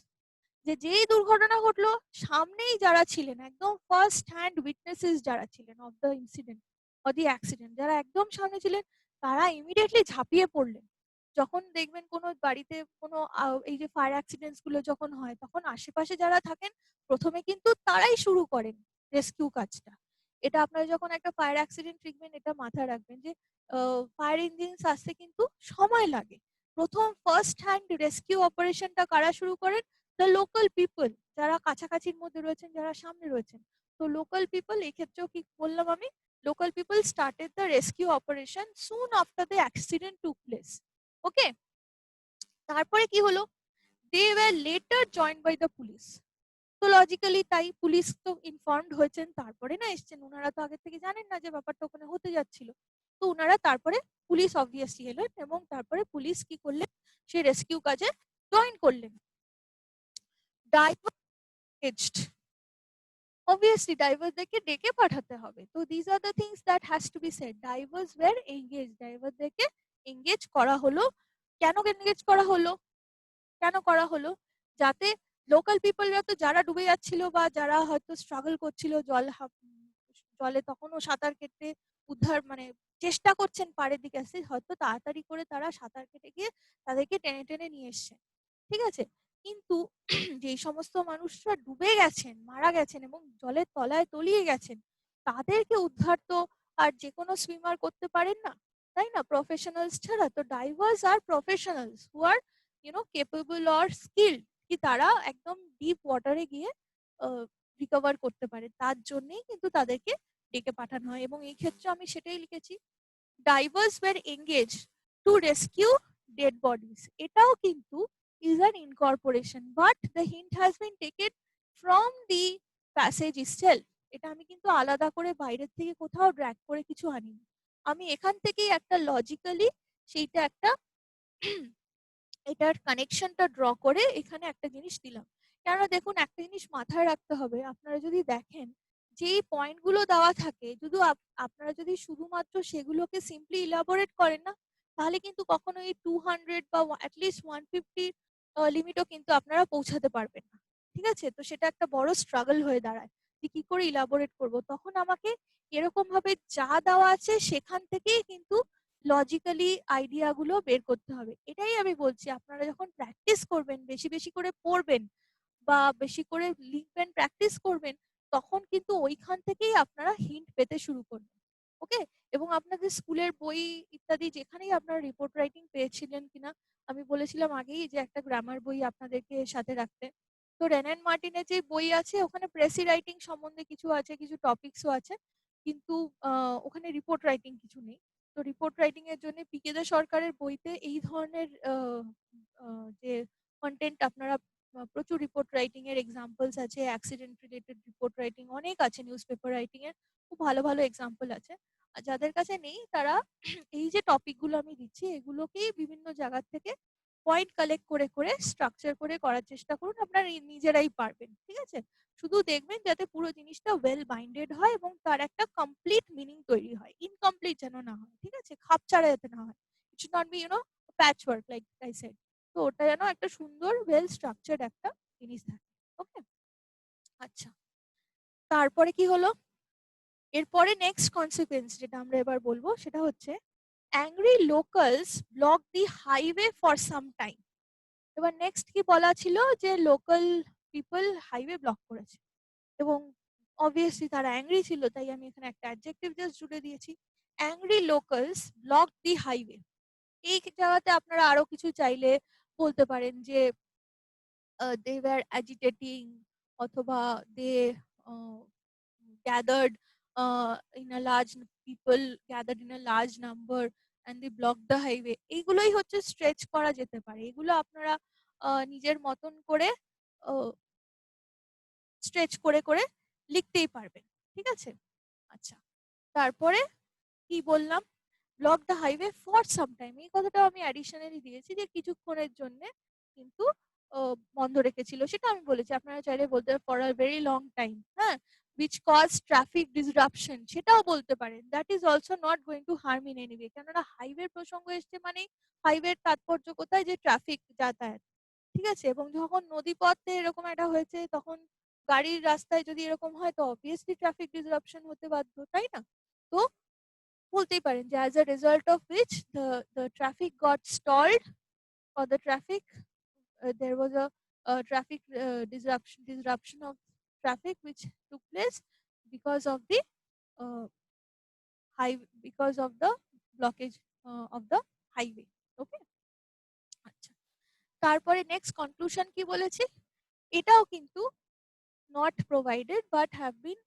যে যেই দুর্ঘটনা ঘটলো সামনেই যারা ছিলেন, একদম ফার্স্ট হ্যান্ড উইটনেসেস যারা ছিলেন of the incident of the accident, যারা একদম সামনে ছিলেন তারা ইমিডিয়েটলি ঝাঁপিয়ে পড়লেন। যখন দেখবেন কোনো বাড়িতে কোনো এই যে ফায়ার অ্যাক্সিডেন্টস গুলো যখন হয় তখন আশেপাশে যারা থাকেন প্রথমে কিন্তু তারাই শুরু করেন রেস্কিউ কাজটা। এটা আপনারা যখন একটা ফায়ার অ্যাক্সিডেন্ট দেখবেন, এটা মাথায় রাখবেন যে ফায়ার ইঞ্জিনস আসতে কিন্তু সময় লাগে। প্রথম ফার্স্ট হ্যান্ড রেস্কিউ অপারেশনটা কারা শুরু করেন? দ্য লোকাল পিপল, যারা কাছাকাছির মধ্যে রয়েছেন, যারা সামনে রয়েছেন। তো লোকাল পিপল, এই ক্ষেত্রেও কি বললাম আমি, local people started the rescue operation soon after the accident took place. Okay, তারপরে কি হলো? They were later joined by the police. তো লজিক্যালি তাই, পুলিশ তো ইনফর্মড হয়েছেন, তারপরে না এসছেন। ওনারা তো আগে থেকে জানেন না যে ব্যাপারটা ওখানে হতে যাচ্ছিল। তো ওনারা তারপরে, পুলিশ অবভিয়াসলি এলেন এবং তারপরে পুলিশ কি করলেন, সেই রেস্কিউ কাজে জয়েন করলেন। ডাইভার্স, obviously ড্রাইভারদেরকে ডেকে পাঠাতে হবে। তো this are the things that has to be said. Drivers were engage, ড্রাইভারদেরকে এঙ্গেজ করা হলো। কেন এঙ্গেজ করা হলো? কেন করা হলো? যাতে লোকাল পিপলরা, তো যারা ডুবে যাচ্ছিল বা যারা হয়তো স্ট্রাগল করছিল, জলে তখনও সাঁতার কেটে উদ্ধার, মানে চেষ্টা করছেন পাড়ের দিকে আসতে, হয়তো তাড়াতাড়ি করে তারা সাঁতার কেটে গিয়ে তাদেরকে টেনে টেনে নিয়ে এসছেন। ঠিক আছে, কিন্তু যেই সমস্ত মানুষরা ডুবে গেছেন, মারা গেছেন এবং জলের তলায় তলিয়ে গেছেন, তাদেরকে উদ্ধার তো আর যে কোনো সুইমার করতে পারেন না, তাই না? প্রফেশনালস ছাড়া। তো ডাইভার্স আর professionals who are capable or skilled, কি তারা একদম ডিপ ওয়াটারে গিয়ে রিকভার করতে পারে, তার জন্যই কিন্তু তাদেরকে ডেকে পাঠানো হয়। এবং এই ক্ষেত্রে আমি সেটাই লিখেছি, divers were engaged to rescue dead bodies. এটাও কিন্তু is an incorporation, but the hint has been taken from the passage itself. এটা আমি কিন্তু আলাদা করে বাইরের থেকে কোথাও ড্র্যাগ করে কিছু আনিনি। আমি এখান থেকেই একটা লজিক্যালি সেইটা একটা এটার কানেকশনটা ড্র করে এখানে একটা জিনিস দিলাম। কেননা দেখুন, একটা জিনিস মাথায় রাখতে হবে, আপনারা যদি দেখেন যেই পয়েন্টগুলো দেওয়া থাকে, যদি আপনারা যদি শুধুমাত্র সেগুলোকে সিম্পলি ইলাবোরেট করেন না, তাহলে কিন্তু কখনো এই 200 বা অ্যাটলিস্ট 150 লিমিটও কিন্তু আপনারা পৌঁছাতে পারবেন না। ঠিক আছে, তো সেটা একটা বড় স্ট্রাগল হয়ে দাঁড়ায় যে কি করে ইলাবোরেট করব। তখন আমাকে এরকম ভাবে যা দেওয়া আছে সেখান থেকেই কিন্তু লজিক্যালি আইডিয়া গুলো বের করতে হবে। এটাই আমি বলছি, আপনারা যখন প্র্যাকটিস করবেন, বেশি বেশি করে পড়বেন বা বেশি করে লিখবেন, প্র্যাকটিস করবেন, তখন কিন্তু ওইখান থেকেই আপনারা হিন্ট পেতে শুরু করবেন। ওকে, এবং আপনাদের স্কুলের বই ইত্যাদি যেখানেই আপনারা রিপোর্ট রাইটিং পেয়েছিলেন কিনা, আমি বলেছিলাম আগেই যে একটা গ্রামার বই আপনাদেরকে সাথে রাখতে। তো রেন অ্যান্ড মার্টিনের যে বই আছে, ওখানে প্রেসি রাইটিং সম্বন্ধে কিছু আছে, কিছু টপিকসও আছে, কিন্তু ওখানে রিপোর্ট রাইটিং কিছু নেই। তো রিপোর্ট রাইটিং এর জন্য পিকেদা সরকারের বইতে এই ধরনের যে কন্টেন্ট আপনারা, প্রচুর রিপোর্ট রাইটিং এর এক্সাম্পলস আছে, অ্যাক্সিডেন্ট রিলেটেড রিপোর্ট রাইটিং অনেক আছে, নিউজ পেপার রাইটিং এর খুব ভালো ভালো এক্সাম্পল আছে। আর যাদের কাছে নেই, তারা এই যে টপিক গুলো আমি দিচ্ছি, এগুলোকেই বিভিন্ন জায়গা থেকে পয়েন্ট কালেক্ট করে করে স্ট্রাকচার করে করার চেষ্টা করুন, আপনারা নিজেরাই পারবেন। ঠিক আছে, শুধু দেখবেন যাতে পুরো জিনিসটা ওয়েল বাইন্ডেড হয় এবং তার একটা কমপ্লিট মিনিং তৈরি হয়, ইনকমপ্লিট যেন না হয়। ঠিক আছে, খাপছাড়া যাতে না হয়, it should not be patchwork like I said. তো ওটা যেন একটা সুন্দর ওয়েল স্ট্রাকচার্ড একটা জিনিস থাকে। ওকে, আচ্ছা, তারপরে কি হলো? এরপরে নেক্সট কনসিকুয়েন্স যেটা আমরা এবার বলবো সেটা হচ্ছে angry locals block the highway for some time. এবার নেক্সট কি বলা ছিল, যে লোকাল পিপল হাইওয়ে ব্লক করেছে এবং অবভিয়াসলি তারা অ্যাংরি ছিল, তাই আমি এখানে একটা অ্যাডজেক্টিভ জাস্ট জুড়ে দিয়েছি, অ্যাংরি লোকালস ব্লক দি হাইওয়ে। এই জায়গাতে আপনারা আরো কিছু চাইলে বলতে পারেন যে they were agitating, অথবা they gathered in a large people gathered in a large number and they blocked the highway। এইগুলোই হচ্ছে স্ট্রেচ করা যেতে পারে, এগুলো আপনারা নিজের মতন করে স্ট্রেচ করে করে লিখতেই পারবেন। ঠিক আছে, আচ্ছা, তারপরে কি বললাম, block the highway for some time, এই কথাটাও আমি অ্যাডিশনালি দিয়েছি যে কিছুক্ষণের জন্য কিন্তু বন্ধ রেখেছিল, সেটা আমি বলেছি, আপনারা চাইলে বলতে for a very long time. হ্যাঁ, which caused traffic disruption, সেটাও বলতে পারেন, that is also not going to harm in any way. কেননা হাইওয়ে প্রসঙ্গ এসছে মানে হাইওয়ের তাৎপর্য কোথায়, যে ট্রাফিক যাতায়াত। ঠিক আছে, এবং যখন নদীপথে এরকম একটা হয়েছে, তখন গাড়ির রাস্তায় যদি এরকম হয়, তো অবভিয়াসলি ট্রাফিক ডিসরাপশন হতে বাধ্য, তাই না? তো বলতেই পারেন যে as a result of which the traffic got stalled, or the traffic there was a traffic disruption of traffic which took place because of the uh, high because of the blockage of the highway. ওকে, আচ্ছা, তারপরে next conclusion কি বলেছি, এটাও কিন্তু not provided but have been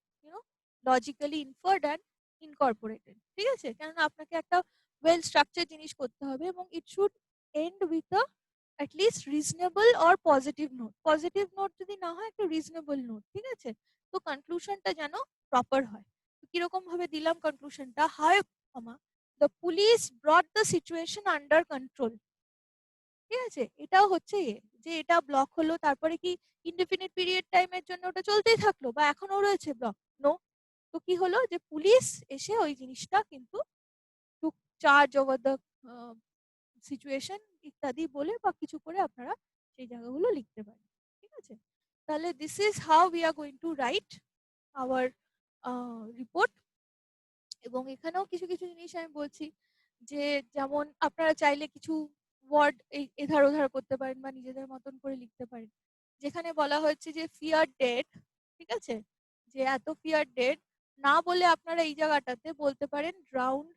logically inferred and incorporated, ঠিক আছে, কেননা আপনাকে একটা ওয়েল স্ট্রাকচার জিনিস করতে হবে এবং it should end with a at least reasonable or positive note, positive note যদি না হয় একটা রিজনেবল নোট, ঠিক আছে, তো কনক্লুশনটা যেন প্রপার হয়। তো কিরকম ভাবে দিলাম কনক্লুশনটা, হাই comma the police brought the situation under control, ঠিক আছে, এটাও হচ্ছে যে এটা ব্লক হলো তারপরে কি ইনডিফিনিট পিরিয়ড টাইমের জন্য ওটা চলতেই থাকলো বা এখনো রয়েছে ব্লক, নো, তো কি হলো যে পুলিশ এসে ওই জিনিসটা কিন্তু টুক চার্জ ওভার দ্য সিচুয়েশন ইত্যাদি বলে বা কিছু করে আপনারা সেই জায়গাগুলো লিখতে পারেন, ঠিক আছে। তাহলে this is how we are going to right hour report. এবং এখানেও কিছু কিছু জিনিস আমি বলছি যে যেমন আপনারা চাইলে কিছু ওয়ার্ড এধার ওধার করতে পারেন বা নিজেদের মতন করে লিখতে পারেন। যেখানে বলা হয়েছে যে ফিয়ার ডেড, ঠিক আছে, যে এত ফিয়ার ডেড না বলে আপনারা এই জায়গাটাতে বলতে পারেন ড্রাউন্ড।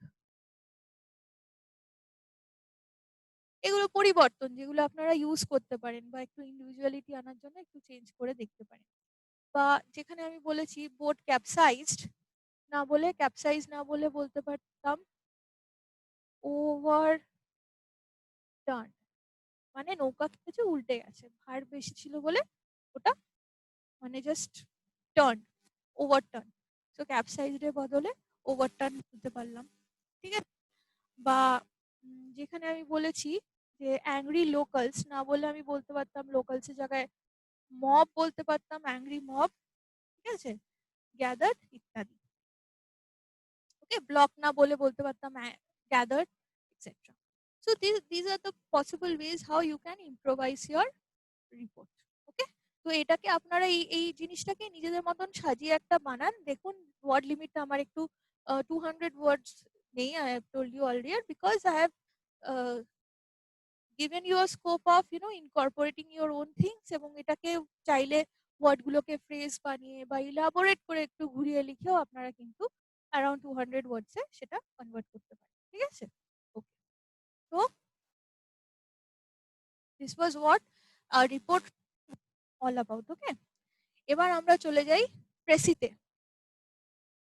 এগুলো পরিবর্তন যেগুলো আপনারা ইউজ করতে পারেন বা একটু ইন্ডিভিজুয়ালিটি আনার জন্য একটু চেঞ্জ করে দেখতে পারেন। বা যেখানে আমি বলেছি বোট ক্যাপসাইজড না বলে ক্যাপসাইজ না বলে বলতে পারতাম ওভার টার্ন, মানে নৌকা কিছু উল্টে গেছে, ভার বেশি ছিল বলে ওটা মানে জাস্ট টার্ন, ওভার টার্ন, তো ক্যাপসাইজড এর বদলে ওভার টার্ন বলতে পারলাম, ঠিক আছে। বা যেখানে আমি বলেছি যে অ্যাংরি লোকালস না বলে আমি বলতে পারতাম লোকালস এর জায়গায় মব বলতে পারতাম অ্যাংরি মব, ঠিক আছে, গ্যাদার্ড ইত্যাদি। ওকে, ব্লক না বলে বলতে পারতাম gathered etcetera. So these are the possible ways how you can improvise your report. ওকে, তো এটাকে আপনারা এই জিনিসটাকে নিজেদের মতন সাজিয়ে একটা বানান। দেখুন ওয়ার্ড লিমিটটা আমার একটু 200 ওয়ার্ডস নেই, I have told you already because I have given you a scope of incorporating your own things এবং এটাকে চাইলে ওয়ার্ডগুলোকে ফ্রেজ বানিয়ে বা ইলাবোরেট করে একটু ঘুরিয়ে লিখেও আপনারা কিন্তু অ্যারাউন্ড 200 ওয়ার্ডসে সেটা কনভার্ট করতে পারেন, ঠিক আছে। ওকে, তো this was what report all about. Okay, এবার আমরা চলে যাই প্রেসিতে।